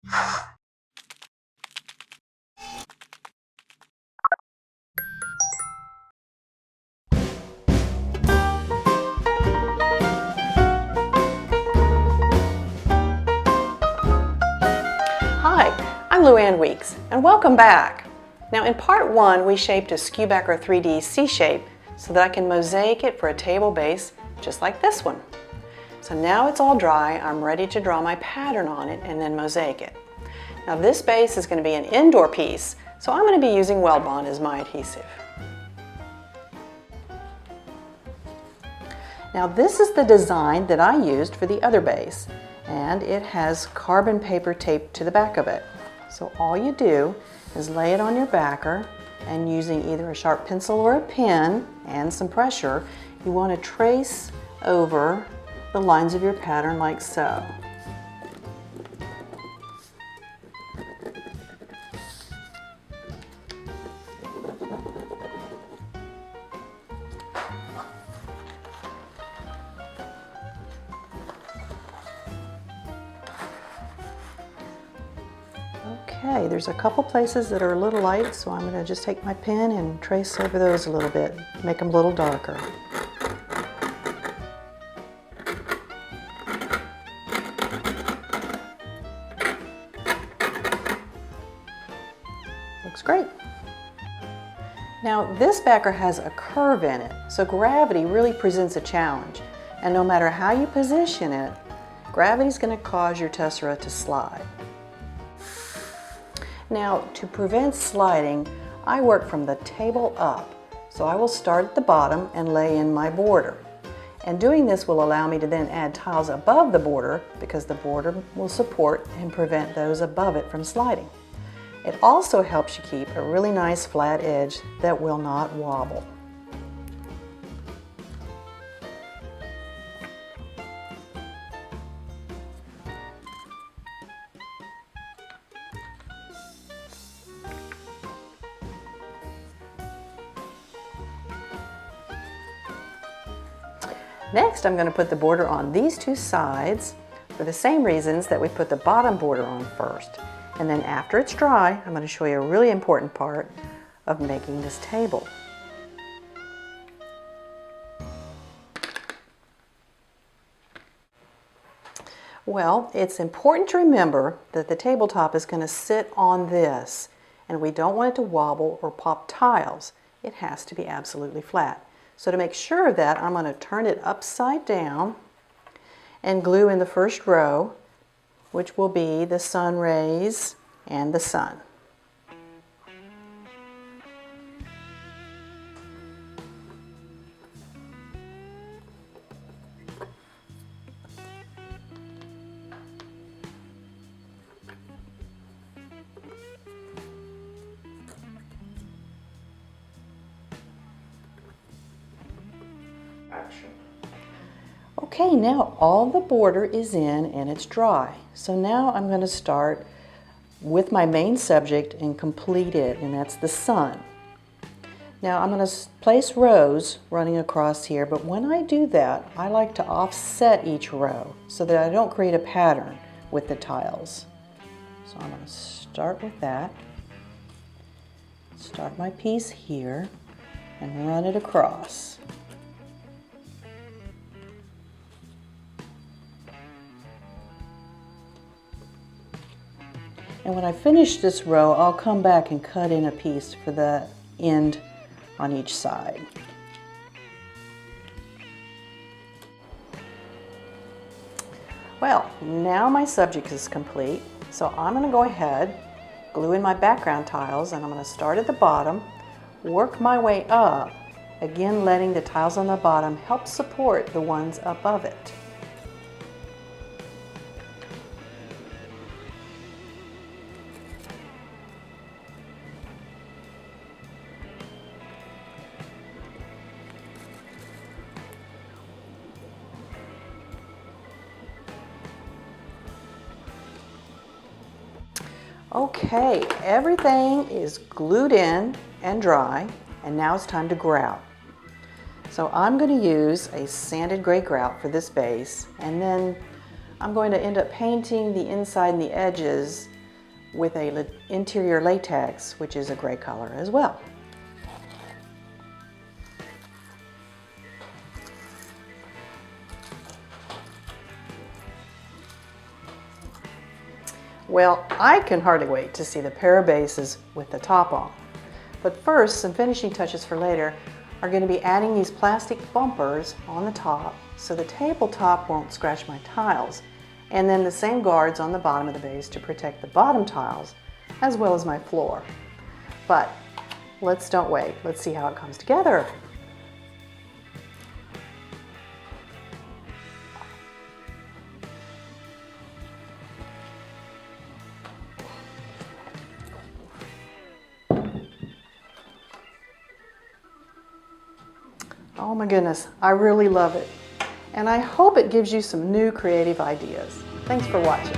Hi, I'm Luann Weeks, and welcome back. Now in part 1, we shaped a skewbacker 3D C-shape so that I can mosaic it for a table base just like this one. So now it's all dry, I'm ready to draw my pattern on it and then mosaic it. Now this base is going to be an indoor piece, so I'm going to be using Weld Bond as my adhesive. Now this is the design that I used for the other base, and it has carbon paper taped to the back of it. So all you do is lay it on your backer, and using either a sharp pencil or a pen and some pressure, you want to trace over the lines of your pattern like so. Okay, there's a couple places that are a little light, so I'm going to just take my pen and trace over those a little bit, make them a little darker. Looks great. Now this backer has a curve in it, so gravity really presents a challenge. And no matter how you position it, gravity is going to cause your tessera to slide. Now, to prevent sliding, I work from the table up. So I will start at the bottom and lay in my border. And doing this will allow me to then add tiles above the border because the border will support and prevent those above it from sliding. It also helps you keep a really nice flat edge that will not wobble. Next, I'm going to put the border on these two sides for the same reasons that we put the bottom border on first. And then after it's dry, I'm going to show you a really important part of making this table. Well, it's important to remember that the tabletop is going to sit on this, and we don't want it to wobble or pop tiles. It has to be absolutely flat. So to make sure of that, I'm going to turn it upside down and glue in the first row, which will be the sun rays and the sun. Okay, now all the border is in and it's dry. So now I'm going to start with my main subject and complete it, and that's the sun. Now I'm going to place rows running across here, but when I do that, I like to offset each row so that I don't create a pattern with the tiles. So I'm going to start with that, start my piece here, and run it across. And when I finish this row, I'll come back and cut in a piece for the end on each side. Well, now my subject is complete, so I'm going to go ahead, glue in my background tiles, and I'm going to start at the bottom, work my way up, again letting the tiles on the bottom help support the ones above it. Okay, everything is glued in and dry, and now it's time to grout. So I'm going to use a sanded gray grout for this base, and then I'm going to end up painting the inside and the edges with a interior latex, which is a gray color as well. Well, I can hardly wait to see the pair of bases with the top on. But first, some finishing touches for later are going to be adding these plastic bumpers on the top so the tabletop won't scratch my tiles, and then the same guards on the bottom of the base to protect the bottom tiles as well as my floor. But don't wait. Let's see how it comes together. Oh my goodness, I really love it. And I hope it gives you some new creative ideas. Thanks for watching.